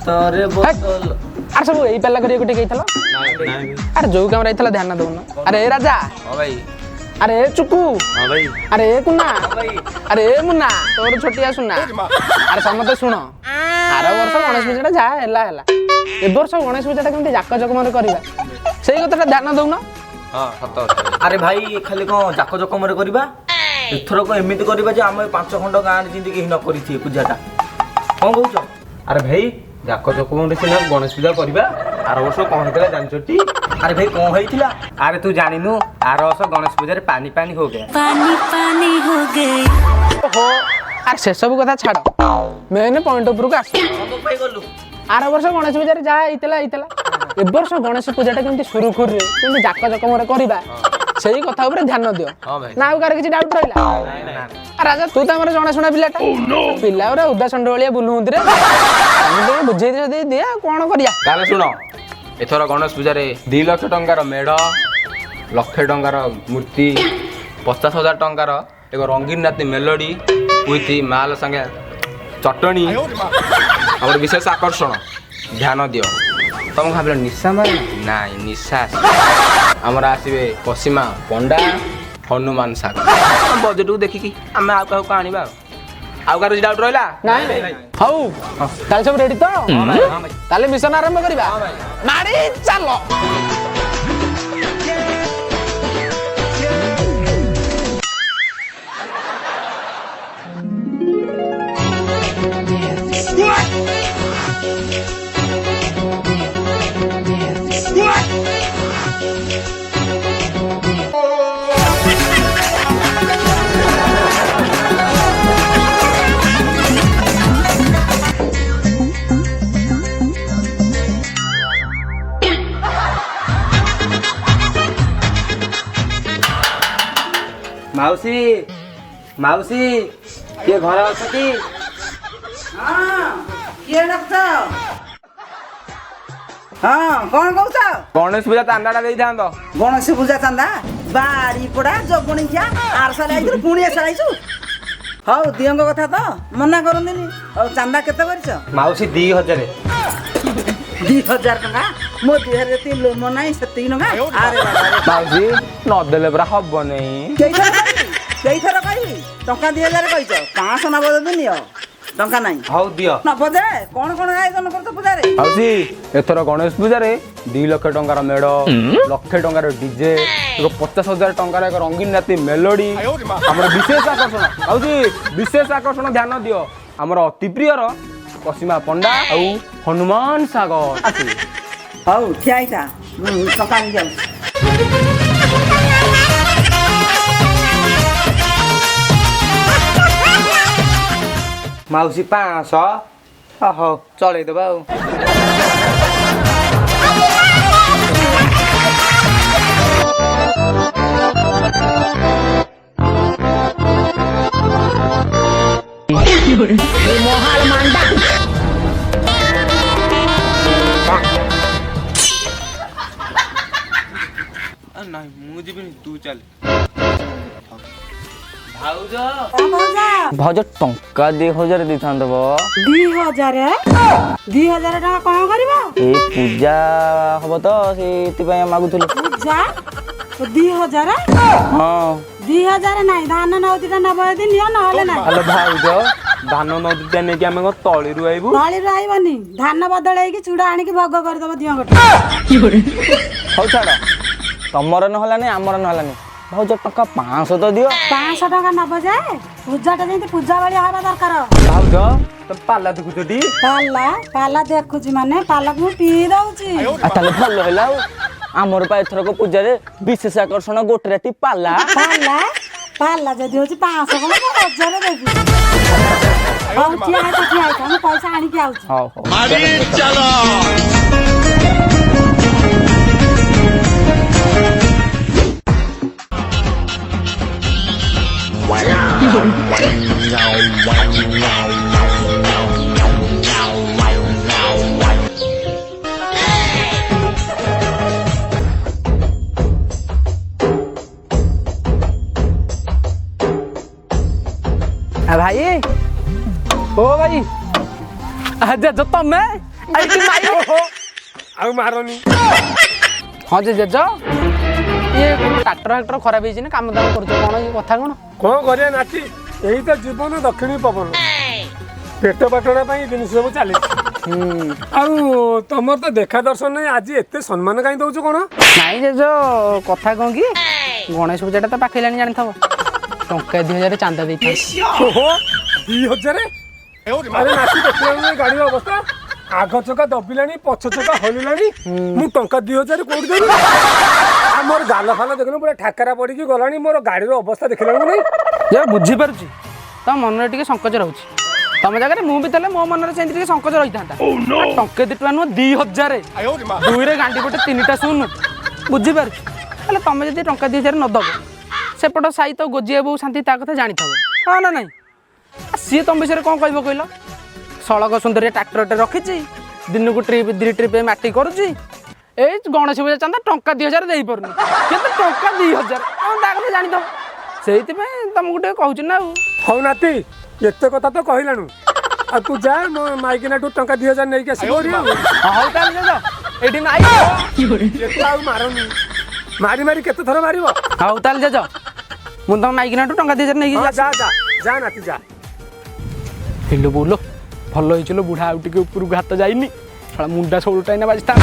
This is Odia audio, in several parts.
ହାତରେ ବୋତଲ ଆରେ ସବୁ ଏଇ ପାଲା କରିବାକୁ ଟିକେ ହେଇଥିଲା ଆରେ ଯୋଉ କାମରେ ହେଇଥିଲା ଧ୍ୟାନ ଦଉନ ଆରେ ଏ ରାଜା ହଁ ଭାଇ ଆରେ ଏ ଚୁକୁ ହଁ ଭାଇ ଆରେ ଏ କୁନା ଭାଇ ଆରେ ଏ ମୁନା ତୋର ଛୋଟିଆ ସୁନା ଆରେ ସମସ୍ତେ ଶୁଣ ଆର ବର୍ଷ ଗଣେଶ ପୂଜାଟା ଯାହା ହେଲା ହେଲା ଏ ବର୍ଷ ଗଣେଶ ପୂଜାଟା କେମିତି ଜାକ ଜକମରେ କରିବା ସେଇ କଥାଟା ଧ୍ୟାନ ଦଉନ ହଁ ସତ ଆରେ ଭାଇ ଖାଲି କଣ ଜାକ ଜକମରେ କରିବା ଏଥରକ ଏମିତି କରିବା ଯେ ଆମ 5 ଖଣ୍ଡ ଗାଁରେ ଯେମିତି କେହି ନ କରିଥିବେ ପୂଜାଟା କଣ କହୁଛ ଆରେ ଭାଇ ଜାକ ଜକମରେ ସିନା ଗଣେଶ ପୂଜା କରିବା ଆର ବର୍ଷ କଣ ହେଇଥିଲା ଜାଣିଛଟି? ଆରେ ଭାଇ କଣ ହେଇଥିଲା ଆରେ ତୁ ଜାଣିନୁ ଆର ବର୍ଷ ଗଣେଶ ପୂଜାରେ ପାନି ପାନି ହୋ ଗया ଓହୋ ଆରେ ସେସବୁ କଥା ଛାଡ଼ ମେନ୍ ପଏଣ୍ଟ ଉପରକୁ ଆସ ଭାଇ ଗଲୁ ଆର ବର୍ଷ ଗଣେଶ ପୂଜାରେ ଯାହା ହେଇଥିଲା ହେଇଥିଲା ଏ ବର୍ଷ ଗଣେଶ ପୂଜାଟା କେମିତି ସୁରୁଖୁରୁରେ କେମିତି ଜାକ ଜକମରେ କରିବା ସେଇ କଥା ଉପରେ ଧ୍ୟାନ ଦିଅ ନା ଆଉ କାହାର କିଛି ଡାଉଟ୍ ରହିଲା ରାଜା ତୁ ତ ଆମର ଜଣାଶୁଣା ପିଲାଟା ପିଲା ଗୁରା ଉଦାସଣ୍ଡ ଭଳିଆ ବୁଲୁଛନ୍ତି ରେ ବୁଝେଇ ଦିଏ ଆଉ କଣ କରିବା ତାହେଲେ ଶୁଣ ଏଥର ଗଣେଶ ପୂଜାରେ 2 ଲକ୍ଷ ଟଙ୍କାର ମେଢ 1 ଲକ୍ଷ ଟଙ୍କାର ମୂର୍ତ୍ତି 50,000 ଟଙ୍କାର ଏକ ରଙ୍ଗୀନ ରାତି ମେଲୋଡି ଉଇଥି ମାଲ ସାଙ୍ଗେ ଚଟଣି ଆମର ବିଶେଷ ଆକର୍ଷଣ ଧ୍ୟାନ ଦିଅ ତମକୁ ଭାବିଲ ନିଶା ମାର ନାଇଁ ନିଶା ଆମର ଆସିବେ ପଶିମା ପଣ୍ଡା ହନୁମାନ ସାଗ ବଜେଟକୁ ଦେଖିକି ଆମେ ଆଉ କାହାକୁ ଆଣିବା ଆଉ କାହାର କିଛି ଡାଉଟ୍ ରହିଲା ନାଇଁ ହଉ ତାହେଲେ ସବୁ ରେଡି ତ ତାହେଲେ ମିଶନ ଆରମ୍ଭ କରିବା ମାଡ଼ି ଚାଲ ମାଉସୀ ମାଉସୀ କିଏ ଘରେ ଅଛନ୍ତି? କିଏ ଡାକୁଛ? ହଁ କଣ କହୁଛ? ଗଣେଶ ପୂଜା ଚାନ୍ଦାଟା ଦେଇଥାନ୍ତ ଗଣେଶ ପୂଜା ଚାନ୍ଦା ବାଡ଼ି ପୋଡ଼ା ଜଗୁଣି ଖିଆ ଆରସା ଲାଗିଥିଲୁ ପୁଣି ଏସା ଲାଗିଛୁ ହଉ ଦିଅଙ୍କ କଥା ତ ମନା କରନ୍ତିନି ହଉ ଚାନ୍ଦା କେତେ କରିଛ? ମାଉସୀ 2,000 2,000 ଟଙ୍କା ମୋ ଦେହରେ ଯେତିକି ଲୋମ ନାହିଁ ସେତିକି ଟଙ୍କା ଆରେ ବାବା ମାଉସୀ ନଦେଲେ ପୁରା ହବନି ସେଇଥର କହିବି ଟଙ୍କା 2,000 କହିଛ 500 ନବ ଯଦି ନିଅ ଟଙ୍କା ନାହିଁ ହଉ ଦିଅ ନବ ଯେ କଣ କଣ ଆୟୋଜନ କରୁଛ ପୂଜାରେ? ମାଉସୀ ଏଥର ଗଣେଶ ପୂଜାରେ 2 ଲକ୍ଷ ଟଙ୍କାର ମେଢ 1 ଲକ୍ଷ ଟଙ୍କାର ଡିଜେ 50,000 ଟଙ୍କାର ଏକ ରଙ୍ଗୀନ ରାତି ମେଲୋଡି ଆମର ବିଶେଷ ଆକର୍ଷଣ ମାଉସୀ ବିଶେଷ ଆକର୍ଷଣ ଧ୍ୟାନ ଦିଅ ଆମର ଅତି ପ୍ରିୟର ପଶିମା ପଣ୍ଡା ଆଉ ହନୁମାନ ସାଗର ଆସିବେ ହଉ ଠିଆ ହେଇଥା ଟଙ୍କା ନେଇଯାଉଛି ମାଉସୀ 500 ହଉ ଚଳେଇଦବା ଆଉ ନାଇଁ ମୁଁ ଯିବିନି ତୁ ଚାଲ ଭାଉଜ ଭାଉଜ ଟଙ୍କା 2,000 ଦେଇଥାନ୍ତ 2,000 ଟଙ୍କା କଣ କରିବ? ଏଇ ପୂଜା ହବ ତ ସେଇଥିପାଇଁ ମାଗୁଥିଲୁ ପୂଜା 2,000 ହଁ 2,000 ନାହିଁ ଧାନ ନଉତିଟା ନବ ଯଦି ନିଅ ନହେଲେ ନାହିଁ ହ୍ୟାଲୋ ଭାଉଜ ଧାନ ନଦୀଟା ନେଇକି ଆମେ କଣ ତଳିରୁ ଆଇବୁ ତଳିରୁ ଆଇବନି ଧାନ ବଦଳେଇକି ଚୁଡ଼ା ଆଣିକି ଭୋଗ କରିଦବ ଦିଅଙ୍କ ହଉ ଛାଡ଼ ତମର ନହେଲାନି ଆମର ନହେଲାନି ଭାଉଜ ଟଙ୍କା 500 ତ ଦିଅ 500 ଟଙ୍କା ନବ ଯେ ପୂଜାଟା ଯେମିତି ପୂଜା ଭଳିଆ ହବା ଦରକାର ଭାଉଜ ତମେ ପାଲା ଦେଖୁଛଟି ପାଲା ଦେଖୁଛି ମାନେ ପାଲାକୁ ମୁଁ ପିଇ ଦଉଛି ତାହେଲେ ଭଲ ହେଲା ଆଉ ଆମର ପା ଏଥରକ ପୂଜାରେ ବିଶେଷ ଆକର୍ଷଣ ଗୋଟେ ରାତି ପାଲା ପାଲା ଯଦି ହଉଛି 500 ଟଙ୍କା ମୁଁ ହଜାରେ ଦେବି ହଉ ଠିଆ ହେଇଥା ମୁଁ ପଇସା ଆଣିକି ଆଉଛି ହଉ ଭାଇ ଓ ଭାଇ ଆଚ୍ଛା ତମେ ଆଉ ମାରନି। ହଁ ଯେ ଜେଜ ଇଏ ଟ୍ରାକ୍ଟର ଖରାପ ହେଇଛି ନା କାମ ଦାମ କରୁଛ କଣ ଇଏ କଥା କଣ? କଣ କରିବା ନାତି, ଏଇ ତ ଜୀବନ ଦକ୍ଷିଣୀ ପବନ। ପେଟ ପାଟଣା ପାଇଁ ଜିନିଷ ସବୁ ଚାଲିଛି। ଆଉ ତମର ତ ଦେଖା ଦର୍ଶନ ନାହିଁ, ଆଜି ଏତେ ସମ୍ମାନ କାହିଁ ଦଉଛୁ କଣ? ନାଇଁ ଜେଜ କଥା କଣ କି ଗଣେଶ ପୂଜାଟା ତ ପାଖେଇଲାଣି ଜାଣିଥବ, ଟଙ୍କା 2000 ଚାନ୍ଦା ଦେଇଥାନ୍ତି। ଓହୋ 2000? ଆରେ ନାତି ଦେଖିଲାଣି ଗାଡିର ଅବସ୍ଥା, ଆଗ ଚକା ଦବିଲାଣି ପଛ ଚକା ହଲିଲାଣି, ମୁଁ ଟଙ୍କା 2000 କୋଉଠି ଦେବି? ମୋର ଗାଲ ଫାଲ ଦେଖିଲୁ ପୁରା ଠାକରା ପଡିକି ଗଲାଣି, ମୋର ଗାଡିର ଅବସ୍ଥା ଦେଖିଲାଣି ନାଇଁ। ଯେ ବୁଝିପାରୁଛି ତମ ମନରେ ଟିକେ ସଂକୋଚ ରହୁଛି, ତମ ଜାଗାରେ ମୁଁ ବି ଥିଲେ ମୋ ମନରେ ସେମିତି ଟିକେ ସଂକୋଚ ରହିଥାନ୍ତା। ଟଙ୍କା 2 ଟଙ୍କା ନୁହଁ 2000, 2ରେ ଗାଣ୍ଡି ଗୋଟେ 3ଟା ଶୂନ, ବୁଝିପାରୁଛି। ହେଲେ ତମେ ଯଦି ଟଙ୍କା 2000 ନ ଦବ, ସେପଟ ସାହି ତ ଗୋଜିଆ ବୋଉ ଶାନ୍ତି ତା କଥା ଜାଣିଥବ, ହଁ ନା ନାଇଁ? ସିଏ ତମ ବିଷୟରେ କଣ କହିବ କହିଲ? ସଳକ ସୁନ୍ଦରୀ ଟ୍ରାକ୍ଟରଟେ ରଖିଛି, ଦିନକୁ 2 ଟ୍ରିପ୍ ମାଟି କରୁଛି, ଏଇ ଗଣେଶ ପୂଜା ଚାନ୍ଦା ଟଙ୍କା 2000 ଦେଇପାରୁନି, କିନ୍ତୁ ଟଙ୍କା 2000 କଣ ତା କଥା ଜାଣିଥବ, ସେଇଥିପାଇଁ ତମକୁ ଟିକେ କହୁଛି ନା। ଆଉ ହଉ ନାତି ଏତେ କଥା ତ କହିଲାଣୁ, ଆଉ ତୁ ଯା ମୋ ମାଇକିନାଠୁ ଟଙ୍କା 2000 ନେଇକି ଆସିବ। ହଉ ତାହେଲେ ଜେଜ ଏଇଠି ନାଇଁ ଏତେ ଆଉ ମାରନି, ମାରି ମାରି କେତେ ଥର ମାରିବ? ହଉ ତାହେଲେ ଜେଜ ମୁଁ ତମ ମାଇକିନାଠୁ ଟଙ୍କା 2000 ନେଇକି ଯା ଯା ଯା ନାତି ଯା। ହେଲୋ ବୋଲ ଭଲ ହେଇছিল, ବୁଢା ଆଉ ଟିକେ ଉପରକୁ ହାତ ଯାଇନି, ମୁଣ୍ଡା ସବୁଟା ଏଇନା ବାଜିଥା।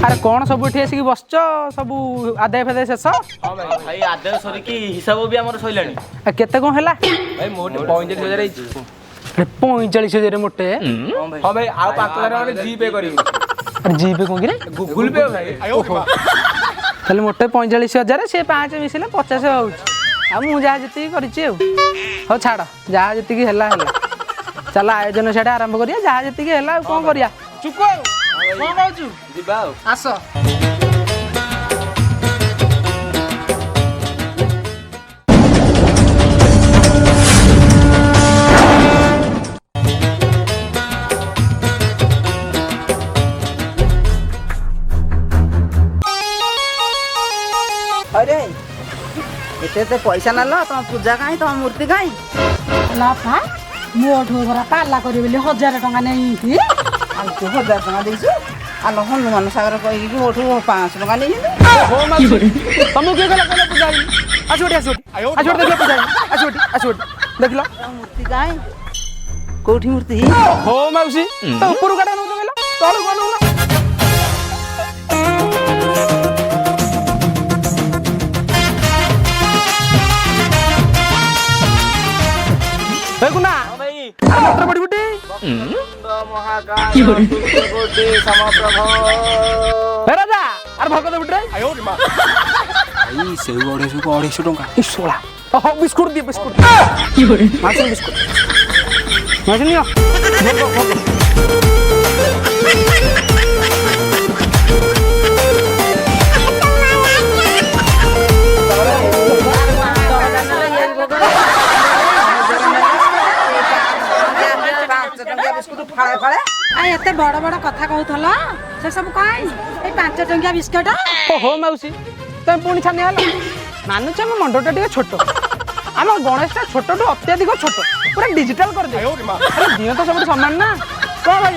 ଆରେ କଣ ସବୁ ଏଠି ଆସିକି ବସଛ, ସବୁ ଆଦାୟ ଫାଦାୟ ଶେଷ? ହଁ ଭାଇ ଆଦାୟ ସରିକି ହିସାବ ବି ଆମର ସରିଲାଣି। କେତେ କଣ ହେଲା? ଭାଇ ମୋଟେ 45000 ହେଇଛି। 45000 ମୋଟେ? ହଁ ଭାଇ ଆଉ 5000 ମାନେ ଜିପେ କରିବି। ଆରେ ଜିପେ କଣ କିରେ? ଗୁଗୁଲ ପେ ଭାଇ। ତାହେଲେ ମୋଟେ 45000, ସେ 5 ମିଶିଲେ 50 ହଉଛି, ଆଉ ମୁଁ ଯାହା ଯେତିକି କରିଛି ଆଉ। ହଉ ଛାଡ଼, ଯାହା ଯେତିକି ହେଲା ହେଲା, ଚାଲ ଆୟୋଜନ ସିଆଡ଼େ ଆରମ୍ଭ କରିବା, ଯାହା ଯେତିକି ହେଲା ଆଉ କଣ କରିବା। ଚୁକୁ ଆଉ କଣ କହୁଛୁ? ଯିବା ଆଉ। ଆସ। अरे एते पैसा ना लो, तुम पूजा काई तुम मूर्ति काई लाफा मोठो घरा पाला करी बोली 1000 टका नहीं थी आमको 1000 टका देइछु आलो हनुमान सागर कहि कि मोठो 500 टका नहीं हो मासी तुमको के गला कहले पूजा आसोटी देखलो पूजा आसोटी देखलो मूर्ति काई कोठी मूर्ति हो माउसी तो ऊपर गाडा न कहलो तळ कोन न गुना भाई मात्र बड़ी बुटी महाकाल कोटि समप्रभ हे राजा अरे भगत बुटी रे भाई सेउ 250 टଙ୍କା। ई 16 हो बिस्कुट दे बिस्कुट मासी बिस्कुट मासी लियो एते बड़ बड़ कथा कहूथल से सब काई ए 5 टंकिया बिस्कुट हो मौसी तुम पुणी छानी हल मानुच आम मंडटा टे छोट आम गणेशटा छोट टू अत्याधिक छोट पूरा डिजिटल कर दे दिह तो सब सामान ना कौन भाई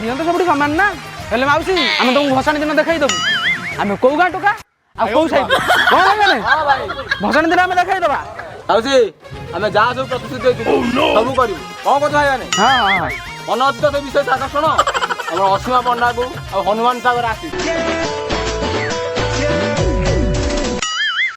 दिह तो सब सामान ना हेले मौसी आम तुमको भसाणी दिन देखा देबू आम कौ गाँ टोका आ कौ साइड कौन भाई भसाणी दिन आम देखा देबा माउसी आमे जा सब प्रतिश्रुति देइथिलु सब करिवु कोन कथा भाई माने हां हां मन अछि तो विषय आकर्षण हमर असीमा पण्डा को आ हनुमान सागर आसी